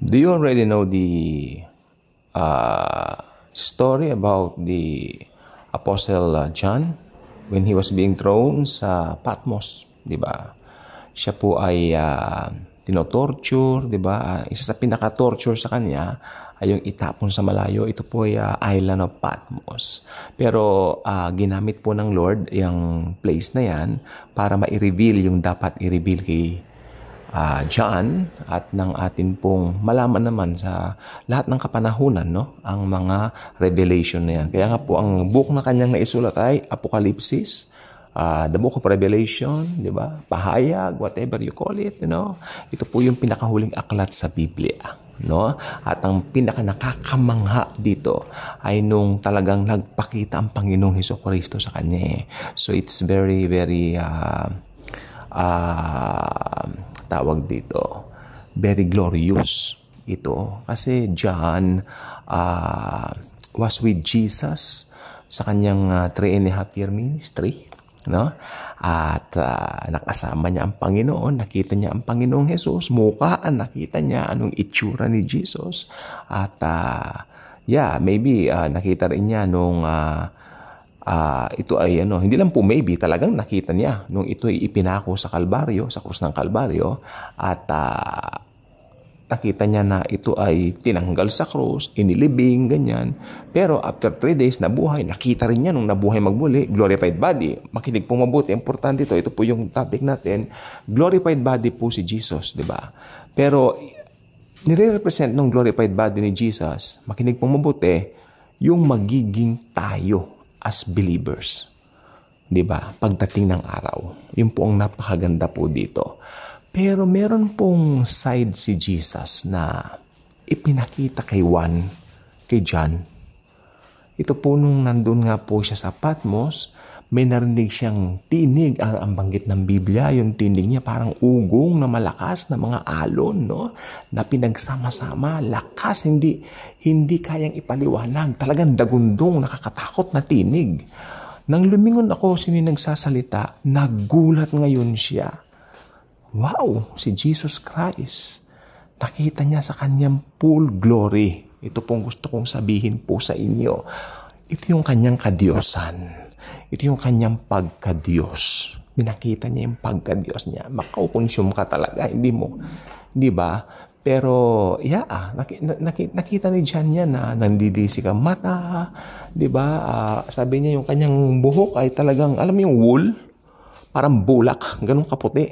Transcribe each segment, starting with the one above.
Do you already know the story about the Apostle John when he was being thrown sa Patmos, di ba? Siya po ay tinotorture, di ba? Isa sa pinaka-torture sa kanya ay yung itapon sa malayo. Ito po ay island of Patmos. Pero ginamit po ng Lord yung place na yan para ma-reveal yung dapat i-reveal kay John at ng atin pong malaman naman sa lahat ng kapanahunan, no, ang mga revelation na yan. Kaya nga po ang book na kanyang naisulat ay Apocalypse, the book of Revelation, di ba? Pahayag, whatever you call it, you know. Ito po yung pinakahuling aklat sa Biblia, no? At ang pinaka nakakamangha dito ay nung talagang nagpakita ang Panginoong Hesukristo sa kanya. So it's very tawag dito, very glorious ito. Kasi John was with Jesus sa kanyang 3.5 year ministry, no? At nakasama niya ang Panginoon, nakita niya ang Panginoong Jesus, mukhaan, nakita niya anong itsura ni Jesus. At maybe nakita rin niya nung ito ay hindi lang po maybe, talagang nakita niya nung ito ay ipinako sa Kalbaryo, sa krus ng Kalbaryo, at nakita niya na ito ay tinanggal sa krus, inilibing, ganyan. Pero after 3 days nabuhay, nakita rin niya nung nabuhay magmuli, glorified body. Makinig po mabuti, importante ito po yung topic natin. Glorified body po si Jesus, di ba? Pero nire-represent ng glorified body ni Jesus, makinig po mabuti, yung magiging tayo as believers. 'Di ba? Pagdating ng araw. Yun po ang napakaganda po dito. Pero meron pong side si Jesus na ipinakita kay John. Ito po nung nandun nga po siya sa Patmos, may narinig siyang tinig, ang banggit ng Biblia, yung tinig niya parang ugong na malakas na mga alon, no? Na pinagsama-sama, lakas, hindi kayang ipaliwanag. Talagang dagundong, nakakatakot na tinig. Nang lumingon ako, sino nagsasalita, nagulat ngayon siya. Wow, si Jesus Christ. Nakita niya sa kanyang full glory. Ito pong gusto kong sabihin po sa inyo. Ito yung kanyang kadiyosan. Ito yung kanyang pagka-Diyos. Pinakita niya yung pagka-Diyos niya. Makakonsume ka talaga. Hindi mo. Di ba? Pero, nakita ni John yan na nandidisi ka mata. Di ba? Sabi niya yung kanyang buhok ay talagang, alam mo yung wool? Parang bulak. Ganun kaputi.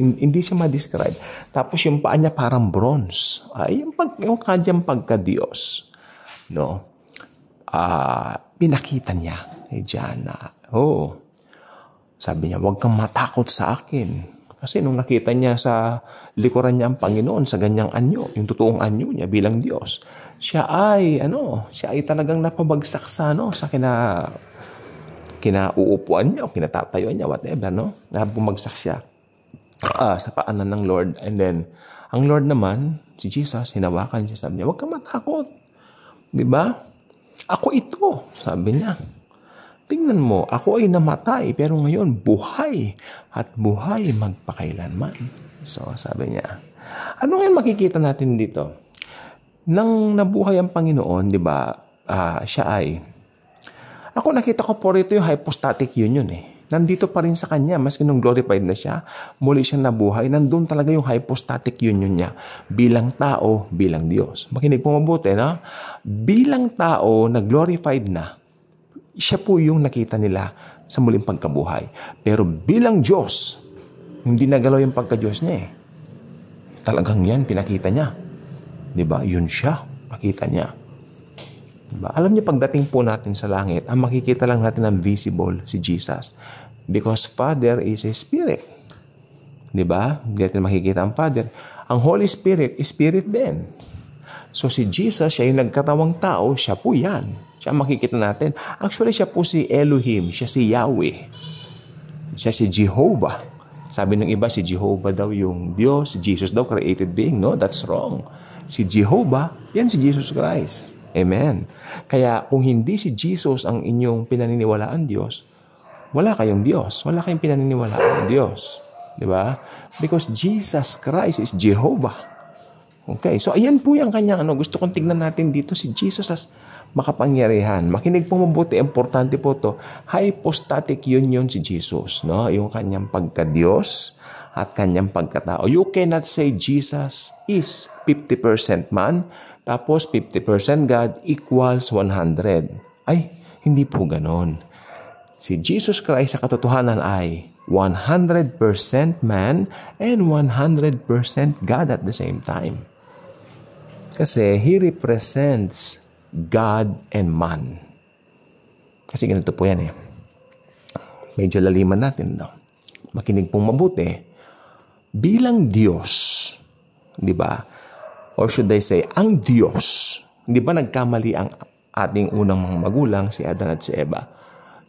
Hindi siya ma-describe. Tapos yung paa niya parang bronze. Yung kanyang pagka-Diyos. No? Pinakita niya kay John na, sabi niya, huwag kang matakot sa akin. Kasi nung nakita niya sa likuran niya ang Panginoon, sa ganyang anyo, yung totoong anyo niya bilang Diyos, siya ay talagang napabagsak sa kinauupuan niya o kinatatayuan niya, whatever, no? Bumagsak siya sa paanan ng Lord. And then, ang Lord naman, si Jesus, hinawakan siya, sabi niya, huwag kang matakot. Diba? Ako ito, sabi niya. Tingnan mo, ako ay namatay, pero ngayon buhay, at buhay magpakailanman. So, sabi niya. Ano ngayon makikita natin dito? Nang nabuhay ang Panginoon, di ba, ako nakita ko po rito yung hypostatic union Nandito pa rin sa kanya, maski nung glorified na siya, muli siyang nabuhay, nandun talaga yung hypostatic union niya, bilang tao, bilang Diyos. Makinig po mabuti, no? Bilang tao na glorified na, siya po yung nakita nila sa muling pagkabuhay. Pero bilang Diyos, hindi nagalaw yung pagka-Diyos niya Talagang yan, pinakita niya. Diba? Yun siya, pakita niya. Diba? Alam niyo, pagdating po natin sa langit, ang makikita lang natin ang visible, si Jesus. Because Father is a Spirit. Diba? Hindi natin makikita ang Father. Ang Holy Spirit is Spirit din. So si Jesus, siya yung nagkatawang tao, siya po yan. Siya makikita natin. Actually, siya po si Elohim, siya si Yahweh. Siya si Jehovah. Sabi ng iba, si Jehovah daw yung Diyos, Jesus daw created being. No, that's wrong. Si Jehovah, yan si Jesus Christ. Amen. Kaya kung hindi si Jesus ang inyong pinaniniwalaan Diyos, wala kayong Diyos. Wala kayong pinaniniwalaan Diyos. Diba? Because Jesus Christ is Jehovah. Okay, so ayan po yung kanyang gusto kong tignan natin dito si Jesus as makapangyarihan. Makinig po mabuti, importante po to. Hypostatic union si Jesus, no? Yung kanyang pagka-Diyos at kanyang pagkatao. You cannot say Jesus is 50% man, tapos 50% God equals 100. Ay, hindi po ganon. Si Jesus Christ sa katotohanan ay 100% man and 100% God at the same time. Kasi He represents God and man. Kasi ganito po yan Medyo laliman natin, no? Makinig pong mabuti. Bilang Diyos, di ba? Or should I say, ang Diyos, di ba nagkamali ang ating unang mga magulang, si Adan at si Eva?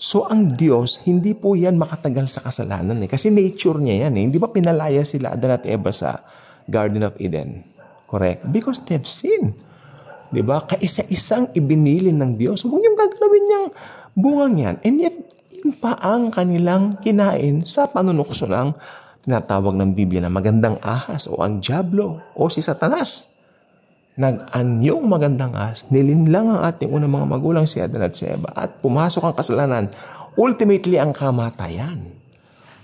So, ang Diyos, hindi po yan makatagal sa kasalanan Kasi nature niya yan Hindi ba pinalaya sila Adan at Eva sa Garden of Eden? Correct? Because they've sinned. Diba? Kaisa-isang ibinilin ng Diyos. Huwag niyang gagalawin niyang bungang yan. And yet, yun pa ang kanilang kinain sa panunukso ng tinatawag ng Biblia na magandang ahas o ang diablo o si Satanas. Nag-anyong magandang ahas, nilinlang ang ating unang mga magulang si Adan at si Eva at pumasok ang kasalanan. Ultimately, ang kamatayan.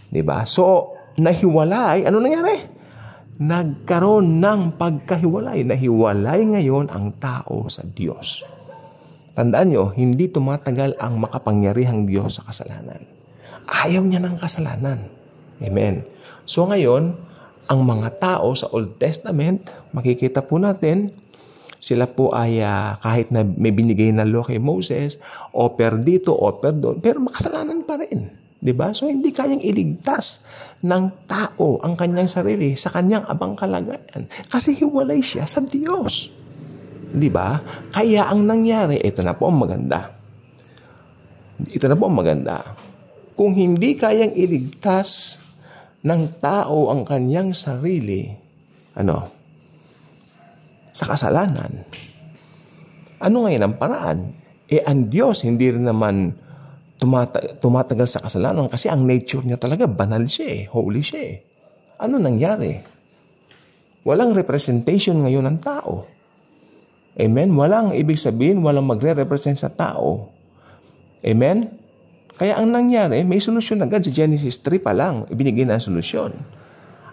Diba? So, nahiwalay. Ano nangyari? Nagkaroon ng pagkahiwalay. Nahiwalay ngayon ang tao sa Diyos. Tandaan nyo, hindi tumatagal ang makapangyarihang Diyos sa kasalanan. Ayaw niya ng kasalanan. Amen. So ngayon, ang mga tao sa Old Testament, makikita po natin, sila po ay kahit na may binigay na law kay Moses, offer dito, offer doon, pero makasalanan pa rin. Diba? So hindi kayang iligtas ng tao ang kanyang sarili sa kanyang abang kalagayan. Kasi hiwalay siya sa Diyos. Diba? Kaya ang nangyari, ito na po ang maganda. Ito na po ang maganda. Kung hindi kayang iligtas ng tao ang kanyang sarili, sa kasalanan, ano ngayon ang paraan? Ang Diyos hindi rin naman tumatagal sa kasalanan kasi ang nature niya talaga, banal siya holy siya Ano nangyari? Walang representation ngayon ng tao. Amen? Walang ibig sabihin, walang magre-represent sa tao. Amen? Kaya ang nangyari, may solusyon agad sa Genesis 3 pa lang, ibinigay na ang solusyon.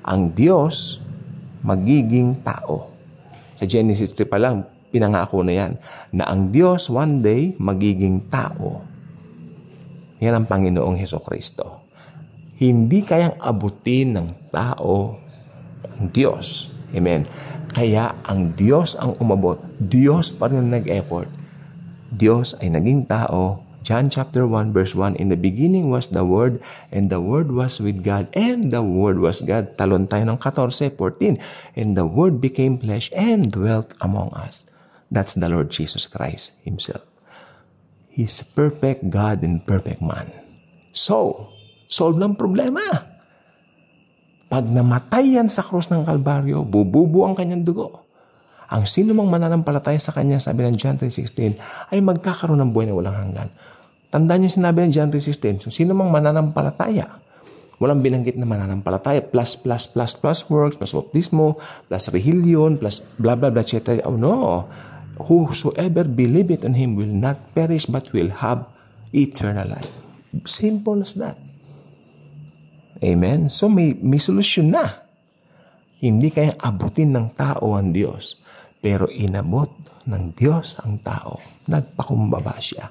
Ang Diyos magiging tao. Sa Genesis 3 pa lang, pinangako na yan, na ang Diyos one day magiging tao. Yan ang Panginoong Hesukristo. Hindi kayang abutin ng tao ang Diyos. Amen. Kaya ang Diyos ang umabot. Diyos pa rin nag-effort. Diyos ay naging tao. John chapter 1 verse 1, in the beginning was the Word, and the Word was with God, and the Word was God. Talon tayo ng 14. And the Word became flesh and dwelt among us. That's the Lord Jesus Christ Himself. He's perfect God and perfect man. So, solve ng problema. Pag namatay yan sa krus ng Kalbaryo, bububo ang kanyang dugo. Ang sino mang mananampalataya sa kanya, sabi ng John 3:16, ay magkakaroon ng buhay na walang hanggan. Tandaan niyo sinabi ng John 3:16, sino mang mananampalataya, walang binanggit na mananampalataya, plus works, plus baptismo, plus religion, plus blah, blah, blah, etc. Oh, no. Whosoever believeth on Him will not perish but will have eternal life. Simple as that. Amen? So may solusyon na. Hindi kayang abutin ng tao ang Diyos. Pero inabot ng Diyos ang tao. Nagpakumbaba siya.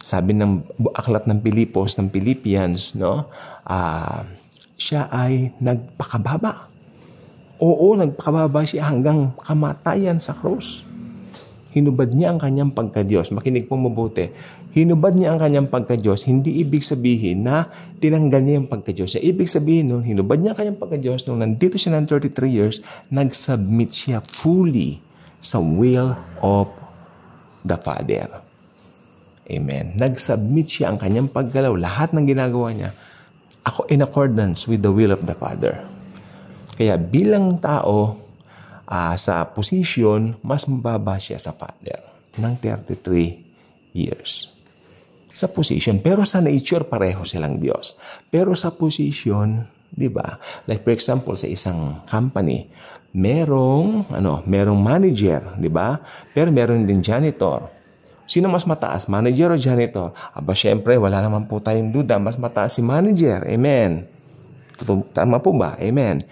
Sabi ng aklat ng Pilipos, ng Philippians, siya ay nagpakababa. Oo, nagpakababa siya hanggang kamatayan sa krus. Hinubad niya ang kanyang pagka-Diyos. Makinig po mabuti. Hinubad niya ang kanyang pagka-Diyos. Hindi ibig sabihin na tinanggal niya yung pagka-Diyos. Ibig sabihin nun, hinubad niya ang kanyang pagka-Diyos. Nung nandito siya ng 33 years, nag-submit siya fully sa will of the Father. Amen. Nag-submit siya ang kanyang paggalaw. Lahat ng ginagawa niya in accordance with the will of the Father. Kaya bilang tao, sa position, mas mababa siya sa Father ng 33 years. Sa position. Pero sa nature, pareho silang Diyos. Pero sa position, di ba? Like for example, sa isang company, merong manager, di ba? Pero meron din janitor. Sino mas mataas, manager o janitor? Aba, syempre, wala naman po tayong duda, mas mataas si manager. Amen. Tama po ba? Amen.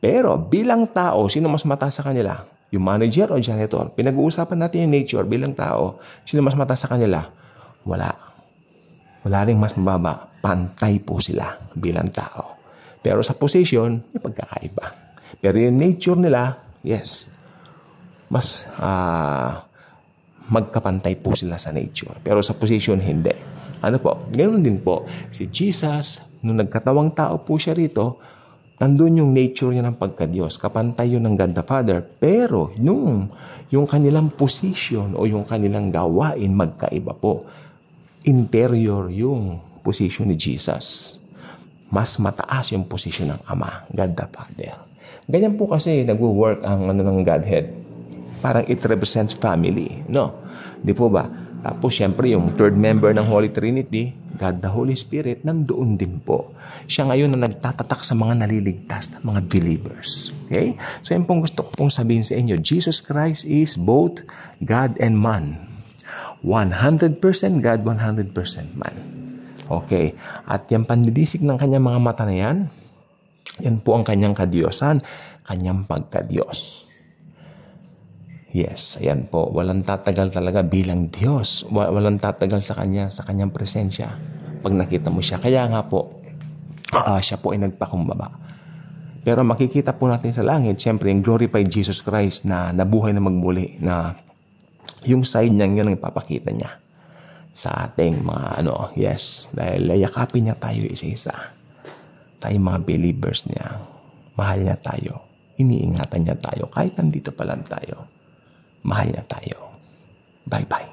Pero bilang tao, sino mas mataas sa kanila? Yung manager o janitor? Pinag-uusapan natin yung nature bilang tao. Sino mas mataas sa kanila? Wala. Wala ring mas mababa. Pantay po sila bilang tao. Pero sa position, may pagkakaiba. Pero yung nature nila, yes, mas magkapantay po sila sa nature. Pero sa position, hindi. Ano po? Ganoon din po. Si Jesus, nung nagkatawang tao po siya rito, nandun yung nature niya ng pagka-Diyos. Kapantay yun ng God the Father. Pero yung kanilang position o yung kanilang gawain, magkaiba po. Interior yung position ni Jesus. Mas mataas yung position ng Ama, God the Father. Ganyan po kasi nagwo-work ang ng Godhead. Parang it represents family, no? Di po ba? Tapos syempre yung third member ng Holy Trinity, God the Holy Spirit, nandoon din po. Siya ngayon na nagtatatak sa mga naliligtas na mga believers. Okay? So yun pong gusto ko pong sabihin sa inyo, Jesus Christ is both God and man. 100% God, 100% man. Okay. At yung pandidisik ng kanyang mga mata na yan po ang kanyang kadiyosan, kanyang pagkadiyos. Yes, ayan po. Walang tatagal talaga bilang Diyos. Walang tatagal sa kanyang presensya. Pag nakita mo siya. Kaya nga po, siya po ay nagpakumbaba. Pero makikita po natin sa langit, siyempre, yung glorified Jesus Christ na nabuhay na magmuli, na yung side niya yun ang ipapakita niya sa ating mga yes, dahil yakapin niya tayo isa-isa. Tayo mga believers niya. Mahal niya tayo. Iniingatan niya tayo. Kahit nandito pa lang tayo. Mahal niya tayo. Bye-bye.